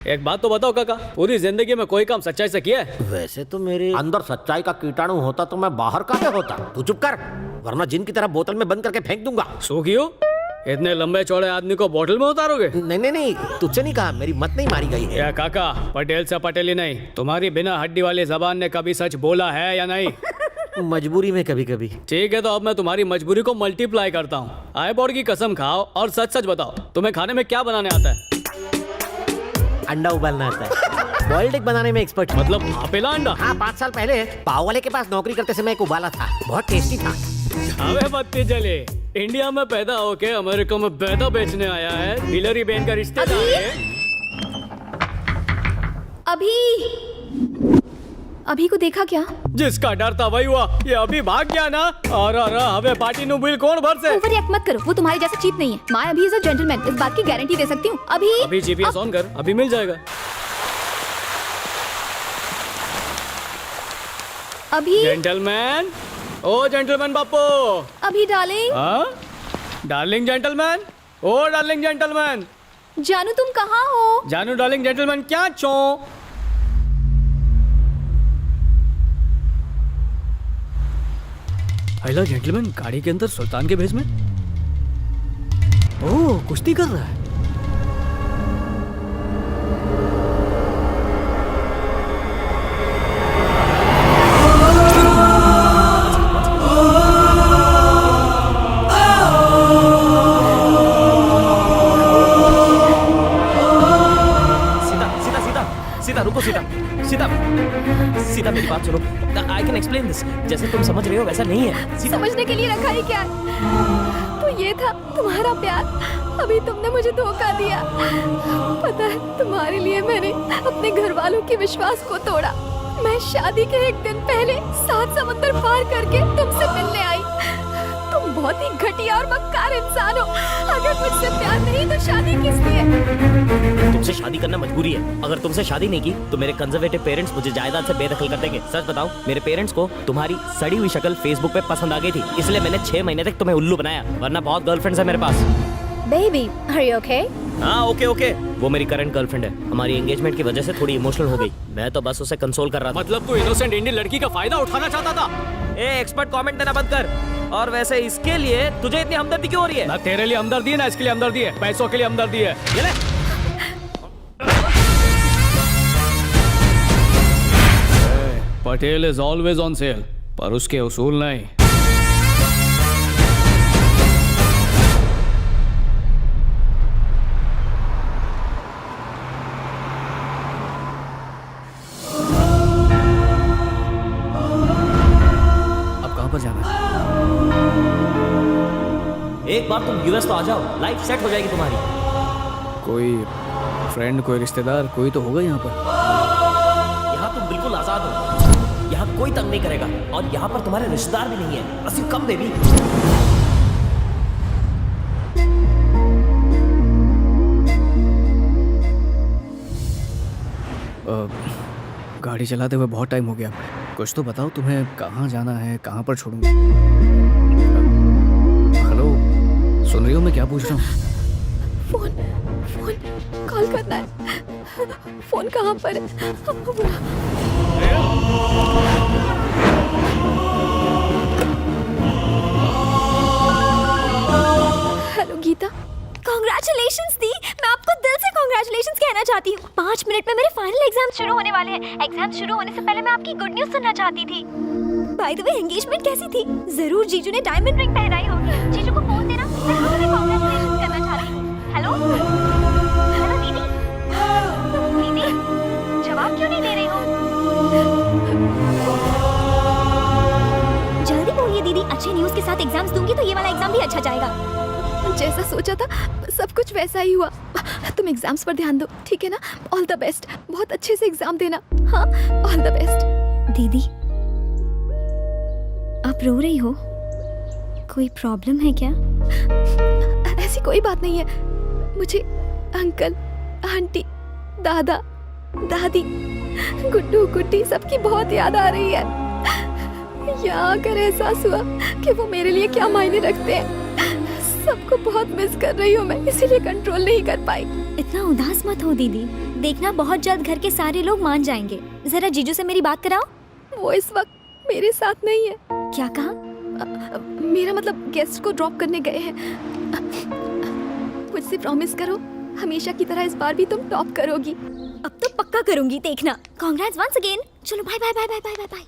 एक बात तो बताओ काका, पूरी जिंदगी में कोई काम सच्चाई से किया है? वैसे तो मेरे अंदर सच्चाई का कीटाणु होता तो मैं बाहर काहे होता। तू चुप कर, वरना जिन की तरह बोतल में बंद करके फेंक दूंगा। सो क्यों? इतने लंबे चौड़े आदमी को बोतल में उतारोगे? नहीं नहीं नहीं, तुझसे नहीं कहा, मेरी मत नहीं मारी गई है। या काका, पटेल से पटेली नहीं, तुम्हारी बिना हड्डी वाली जबान ने कभी सच बोला है या नहीं? मजबूरी में कभी कभी। ठीक है, तो अब मैं तुम्हारी मजबूरी को मल्टीप्लाई करता हूँ। आई बॉर्ड की कसम खाओ और सच सच बताओ, तुम्हें खाने में क्या बनाने आता है? अंडा उबालना आता है। बॉइल्ड एग बनाने में एक्सपर्ट। मतलब भापेला अंडा? हाँ, 5 साल पहले पाव वाले के पास नौकरी करते समय एक उबाला था, बहुत टेस्टी था। अबे बत्ती जले, इंडिया में पैदा होके अमेरिका में बैदा बेचने आया है, हिलरी बेन का रिश्तेदार है। अभी को देखा क्या? जिसका डर था वही हुआ, ये अभी भाग गया ना। और हमें पार्टी नु बिल कौन भर से? ओवर रिएक्ट मत करो, वो तुम्हारे जैसा चीप नहीं है। मैं अभी इज अ जेंटलमैन, इस बात की गारंटी दे सकती हूँ। अभी जीपीएस ऑन कर, अभी मिल जाएगा। अभी जेंटलमैन, ओ जेंटलमैन बापू। अभी डार्लिंग। हाँ, डार्लिंग जेंटलमैन, ओ डार्लिंग जेंटलमैन। जानू तुम कहाँ हो? जानू डार्लिंग जेंटलमैन क्या चो? हेलो जेंटलमैन, गाड़ी के अंदर सुल्तान के भेष में। ओह, कुश्ती कर रहा है। सीता रुको, सीता सीता सीता मेरी बात सुनो। I can explain this. जैसे तुम समझ रहे हो वैसा नहीं है। सीता, समझने के लिए रखा ही क्या है? तो ये था तुम्हारा प्यार। अभी तुमने मुझे धोखा दिया। पता है, तुम्हारे लिए मैंने अपने घर वालों के विश्वास को तोड़ा। मैं शादी के एक दिन पहले 7 समुंदर पार करके तुमसे मिलने आई। तुम बहुत ही घटिया और मक्कार इंसान हो। अगर मुझसे प्यार नहीं तो शादी किस लिए? तुमसे शादी करना मजबूरी है। अगर तुमसे शादी नहीं की तो मेरे कंजर्वेटिव पेरेंट्स मुझे जायदाद से बेदखल कर देंगे। सच बताओ, मेरे पेरेंट्स को तुम्हारी सड़ी हुई शक्ल फेसबुक पे पसंद आ गई थी, इसलिए मैंने 6 महीने तक तुम्हें उल्लू बनाया। वरना बहुत गर्लफ्रेंड्स है मेरे पास। Baby, are you okay? हाँ, ओके ओके। वो मेरी करंट गर्लफ्रेंड है। हमारी एंगेजमेंट की वजह से थोड़ी इमोशनल हो गई। मैं तो बस उसे कंसोल कर रहा था। मतलब तू इनोसेंट इंडियन लड़की का फायदा उठाना चाहता था? एक्सपर्ट कमेंट देना बंद कर। और वैसे इसके लिए तुझे इतनी हमदर्दी क्यों हो रही है? ना तेरे लिए हमदर्दी है, ना इसके लिए हमदर्दी है, पैसों के लिए हमदर्दी है। ये ले। Patel is always on sale, पर उसके उसूल नहीं। अब कहां पर जाना है? एक बार तुम यूएस तो आ जाओ, लाइफ सेट हो जाएगी तुम्हारी। कोई फ्रेंड, कोई रिश्तेदार, कोई तो होगा यहाँ पर। यहाँ तुम बिल्कुल आजाद हो। यहाँ कोई तंग नहीं करेगा और यहाँ पर तुम्हारे रिश्तेदार भी नहीं है। बस कम बेबी। गाड़ी चलाते हुए बहुत टाइम हो गया। कुछ तो बताओ, तुम्हें कहाँ जाना है, कहाँ पर छोड़ूंगा? हेलो, सुन रही हो मैं क्या पूछ रहा हूँ? फोन कॉल करना है। फोन कहाँ पर है? हेलो गीता। कांग्रेचुलेशंस दी, मैं आपको दिल से कांग्रेचुलेशंस कहना चाहती हूँ। 5 मिनट में मेरे फाइनल एग्जाम शुरू होने वाले हैं। एग्जाम शुरू होने से पहले मैं आपकी गुड न्यूज सुनना चाहती थी। बाय द वे, एंगेजमेंट कैसी थी? जरूर जीजू ने डायमंड रिंग पहनाई होगी। जीजू को फोन देना, मैं आपसे कांग्रेचुलेशंस करना चाहती हूँ। हेलो हेलो दीदी। दीदी, जवाब क्यों नहीं दे रही हो? जल्दी बोलिए दीदी। अच्छे न्यूज के साथ एग्जाम्स दूंगी तो ये वाला एग्जाम भी अच्छा जाएगा। जैसा सोचा था सब कुछ वैसा ही हुआ। तुम एग्जाम्स पर ध्यान दो, ठीक है ना? All the best. बहुत अच्छे से एग्जाम देना। हाँ, ऑल द बेस्ट। दीदी, आप रो रही हो? कोई प्रॉब्लम है क्या? ऐसी कोई बात नहीं है। मुझे अंकल, आंटी, दादा, दादी, गुड्डू, गुड्डी सबकी बहुत याद आ रही है। यहाँ आकर एहसास हुआ कि वो मेरे लिए क्या मायने रखते हैं। सबको बहुत मिस कर रही हूँ मैं, इसीलिए कंट्रोल नहीं कर पाई। इतना उदास मत हो दीदी, देखना बहुत जल्द घर के सारे लोग मान जाएंगे। जरा जीजू से मेरी बात कराओ। वो इस वक्त मेरे साथ नहीं है। क्या कहा? मेरा मतलब गेस्ट को ड्रॉप करने गए हैं। मुझसे प्रॉमिस करो, हमेशा की तरह इस बार भी तुम टॉप करोगी। अब तो पक्का करूंगी, देखना। Congrats once again. चलो bye bye bye bye bye bye bye.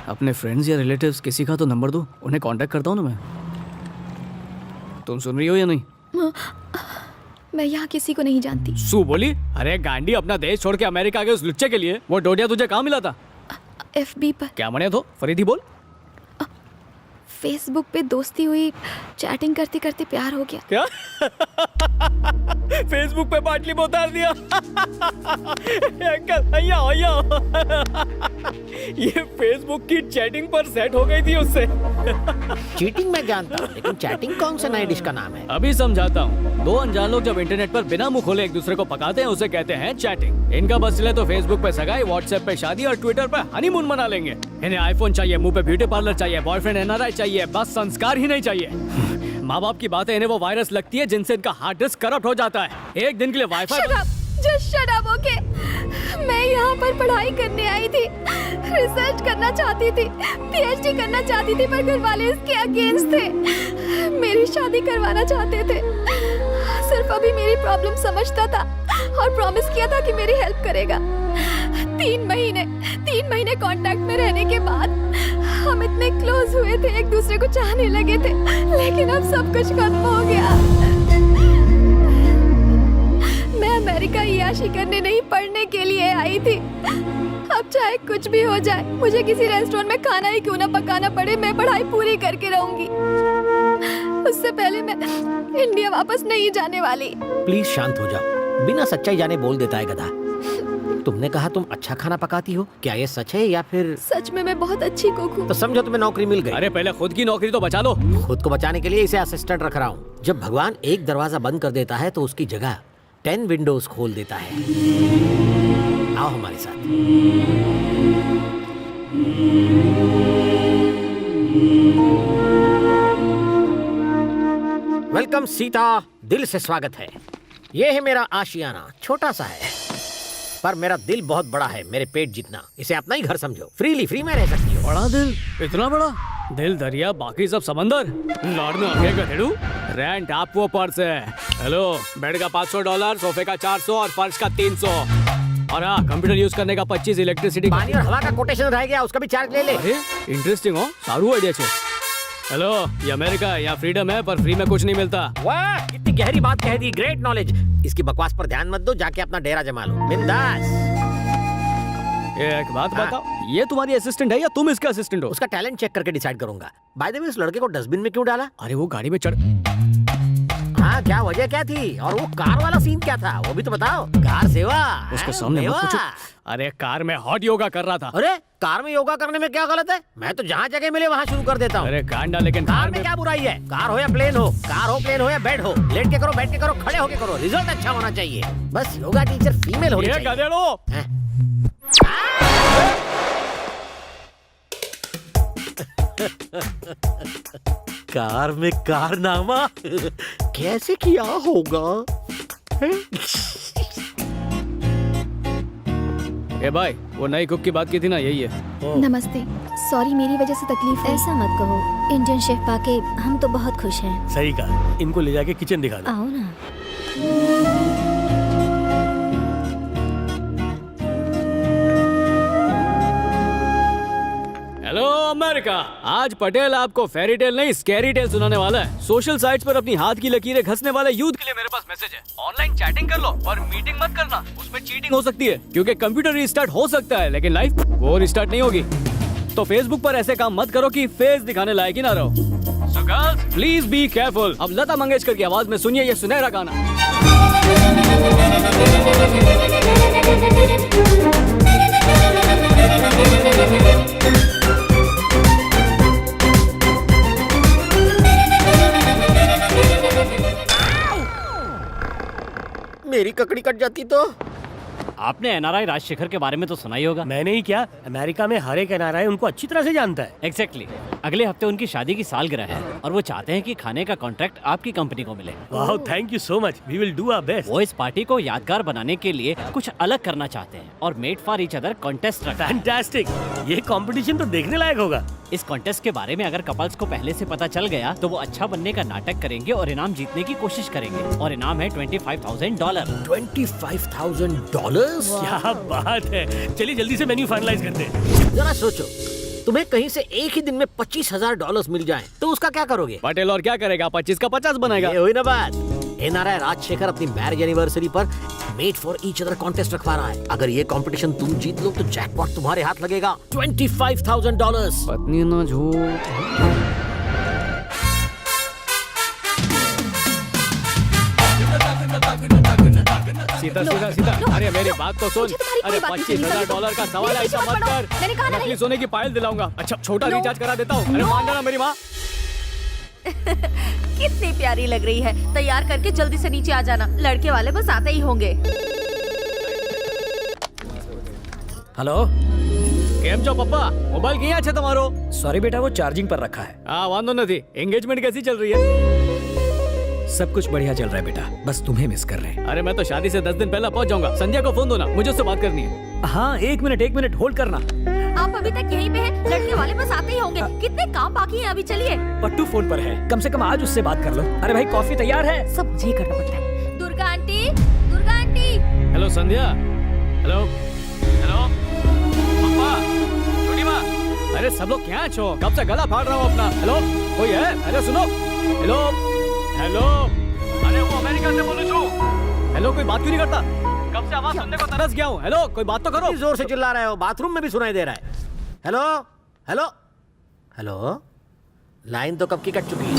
अपने फ्रेंड्स या रिलेटिव्स किसी का तो नंबर दो, उन्हें कांटेक्ट करता हूँ ना मैं। तुम सुन रही हो या नहीं? मैं यहाँ किसी को नहीं जानती। सू बोली, अरे गांडी, अपना देश छोड़ के अमेरिका गए उस लुच्चे के लिए। वो डोडिया तुझे कहाँ मिला था? FB पर। क्या मने तो फरीदी बोल। फेसबुक पे दोस्ती हुई, चैटिंग करते करते प्यार हो गया। क्या? फेसबुक पे बाटली में उतार दिया। अंकल अय्या अय्या। ये फेसबुक की चैटिंग पर सेट हो गई थी उससे। चीटिंग मैं जानता हूँ, लेकिन चैटिंग कौन से नए डिश का नाम है? अभी समझाता हूँ। दो अनजान लोग जब इंटरनेट पर बिना मुंह खोले एक दूसरे को पकाते हैं, उसे कहते हैं चैटिंग। इनका बस चले तो फेसबुक पे सगाई, व्हाट्सएप पे शादी और ट्विटर पे हनीमून मना लेंगे। इन्हें आईफोन चाहिए, मुंह पे ब्यूटी पार्लर चाहिए, बॉयफ्रेंड NRI चाहिए, बस संस्कार ही नहीं चाहिए। माँ बाप की बातें इन्हें वो वायरस लगती है जिनसे इनका हार्ड डिस्क करप्ट हो जाता है। एक दिन के लिए wifi. Just shut up, okay? मैं यहाँ पर पढ़ाई करने आई थी, रिसर्च करना चाहती थी, PhD करना चाहती थी, पर घर वाले इसके अगेंस्ट थे। मेरी शादी करवाना चाहते थे। सिर्फ अभी मेरी प्रॉब्लम समझता था और प्रॉमिस किया था कि मेरी हेल्प करेगा। 3 महीने कांटेक्ट में रहने के बाद हम इतने क्लोज हुए थे, एक दूसरे को चाहने लगे थे, लेकिन अब सब कुछ खत्म हो गया। मैं अमेरिका याशी करने नहीं, पढ़ने के लिए आई थी। अब चाहे कुछ भी हो जाए, मुझे किसी रेस्टोरेंट में खाना ही क्यों ना पकाना पड़े, मैं पढ़ाई पूरी करके रहूंगी। उससे पहले मैं इंडिया वापस नहीं जाने वाली। प्लीज शांत हो जाओ, बिना सच्चाई जाने बोल देता है गधा। तुमने कहा तुम अच्छा खाना पकाती हो, क्या ये सच है या फिर? सच में मैं बहुत अच्छी कुक हूँ। तो समझो तुम्हें नौकरी मिल गई। अरे पहले खुद की नौकरी तो बचा लो। खुद को बचाने के लिए इसे असिस्टेंट रख रहा हूँ। जब भगवान एक दरवाजा बंद कर देता है तो उसकी जगह 10 विंडोज खोल देता है। आओ हमारे साथ। वेलकम सीता, दिल से स्वागत है। ये है मेरा आशियाना, छोटा सा है पर मेरा दिल बहुत बड़ा है, मेरे पेट जितना। इसे अपना ही घर समझो, फ्री में रह सकती हो। बड़ा दिल, इतना बड़ा दिल दरिया, बाकी सब समंदर। लड़ने आगे का हेडू, रेंट आप वो पर्स है। हेलो, बेड का $500, सोफे का 400 और फर्श का 300। और हाँ, कंप्यूटर यूज करने का 25, इलेक्ट्रिसिटी पानी और हवा का कोटेशन रह गया, उसका भी चार्ज ले ले। अरे इंटरेस्टिंग हो, सारू आइडिया छे। हेलो, ये अमेरिका है, यहाँ फ्रीडम है पर फ्री में कुछ नहीं मिलता। वाह, कितनी गहरी बात कह दी, ग्रेट नॉलेज। इसकी बकवास पर ध्यान मत दो, जाके अपना डेरा जमा लो, बिंदास। एक बात बताओ, ये तुम्हारी असिस्टेंट है या तुम इसका असिस्टेंट हो? उसका टैलेंट चेक करके डिसाइड करूंगा। बाय द वे, उस लड़के को डस्टबिन में क्यों डाला? अरे वो गाड़ी में चढ़। हाँ, क्या वजह क्या थी? और वो कार वाला सीन क्या था, वो भी तो बताओ। कार सेवा उसको सामने मत पूछो। अरे कार में हॉट योगा कर रहा था। अरे कार में योगा करने में क्या गलत है? मैं तो जहाँ जगह मिले वहाँ शुरू कर देता हूँ। अरे कांडा, लेकिन कार में क्या बुराई है? कार हो या प्लेन हो, कार हो, प्लेन हो या बेड हो, लेट के करो, बैठ के करो, खड़े होके करो, रिजल्ट अच्छा होना चाहिए। बस योगा टीचर फीमेल होनी चाहिए। गधेड़ो। कार में कारनामा कैसे किया होगा? ए भाई, वो नई कुक की बात की थी ना, यही है। नमस्ते, सॉरी मेरी वजह से तकलीफ है। ऐसा मत कहो, इंडियन शेफ पाके हम तो बहुत खुश हैं। सही कहा, इनको ले जाके किचन दिखा दो। आओ ना। Hello America. आज पटेल आपको फेरी टेल नहीं स्कैरी टेल सुनाने वाला है। सोशल साइट्स पर अपनी हाथ की लकीरें घसने वाले यूथ के लिए मेरे पास मैसेज है। ऑनलाइन चैटिंग कर लो और मीटिंग मत करना, उसमें चीटिंग हो सकती है। क्योंकि कंप्यूटर रिस्टार्ट हो सकता है लेकिन लाइफ वो रिस्टार्ट नहीं होगी। तो फेसबुक पर ऐसे काम मत करो कि फेस दिखाने लायक ही ना रहो। So girls, please be careful। अब लता मंगेशकर की आवाज में सुनिए ये सुनहरा गाना। मेरी ककड़ी कट जाती तो। आपने एनआरआई राजशेखर के बारे में तो सुना ही होगा। मैंने ही क्या, अमेरिका में हर एक एनआरआई उनको अच्छी तरह से जानता है। एग्जैक्टली अगले हफ्ते उनकी शादी की सालगिरह है और वो चाहते हैं कि खाने का कॉन्ट्रैक्ट आपकी कंपनी को मिले। वाह, thank you so much, we will do our best. वो इस पार्टी को यादगार बनाने के लिए कुछ अलग करना चाहते हैं और made for each other contest रखा है। फैंटास्टिक, ये कंपटीशन तो देखने लायक होगा। इस कॉन्टेस्ट के बारे में अगर कपल्स को पहले से पता चल गया तो वो अच्छा बनने का नाटक करेंगे और इनाम जीतने की कोशिश करेंगे और इनाम है $25,000। $25,000? क्या बात है, चलिए जल्दी से मेन्यू फाइनलाइज करते हैं। जरा सोचो, तुम्हें कहीं से एक ही दिन में $25,000 मिल जाएं, तो उसका क्या करोगे? पटेल और क्या करेगा, 25 का 50 बनाएगा। ये हुई ना बात। एनआरआई राजशेखर अपनी मैरिज एनिवर्सरी पर made for each other contest रखवा रहा है। अगर ये कंपटीशन तुम जीत लो तो जैकपॉट तुम्हारे हाथ लगेगा, $25,000। पत्नी ना झूठ। सीधा सीधा सीधा। अरे मेरी बात तो सुन। मुझे तुम्हारी कोई अरे बात नहीं $25,000 का सवाल है, ऐसा मत कर। मैंने कहा ना नकली नहीं। सोने की पायल दिलाऊंगा। अच्छा छोटा No. रिचार्ज करा देता हूँ। अरे मान जाना मेरी माँ। कितनी प्यारी लग रही है। तैयार करके जल्दी से नीचे आ जाना, लड़के वाले बस आते ही होंगे। हेलो, કેમ છો પપ્પા? મોબાઈલ ક્યાં છે તમારો? सॉरी बेटा, वो चार्जिंग पर रखा है। हाँ वांदो नहीं। एंगेजमेंट कैसी चल रही है? सब कुछ बढ़िया चल रहा है बेटा, बस तुम्हें मिस कर रहे हैं। अरे मैं तो शादी से 10 दिन पहले पहुंच जाऊंगा। संध्या को फोन दो ना, मुझे उससे बात करनी है। हाँ, एक मिनट होल्ड करना। आप अभी तक यहीं पे हैं? लड़के वाले बस आते ही होंगे। कितने काम बाकी हैं अभी, चलिए। पट्टू फोन पर है, कम से कम आज उससे बात कर लो। अरे भाई कॉफी तैयार है। सब मुझे ही करना पड़ता है। Durga aunty, Durga aunty. Hello Sandhya. Hello hello papa, छोटी माँ। अरे सब लोग क्या छो? कब से गला फाड़ रहा हूँ अपना। हेलो कोई है? अरे सुनो। Hello hello. अरे वो अमेरिका से बोलूं छू। हेलो कोई बात क्यों नहीं करता? कब से आवाज सुनने को तरस गया हूँ। हेलो कोई बात तो करो। इतनी जोर से चिल्ला रहे हो, बाथरूम में भी सुनाई दे रहा है। Hello hello hello. लाइन तो कब की कट चुकी है।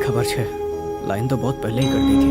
खबर छे, लाइन तो बहुत पहले ही कट गई थी।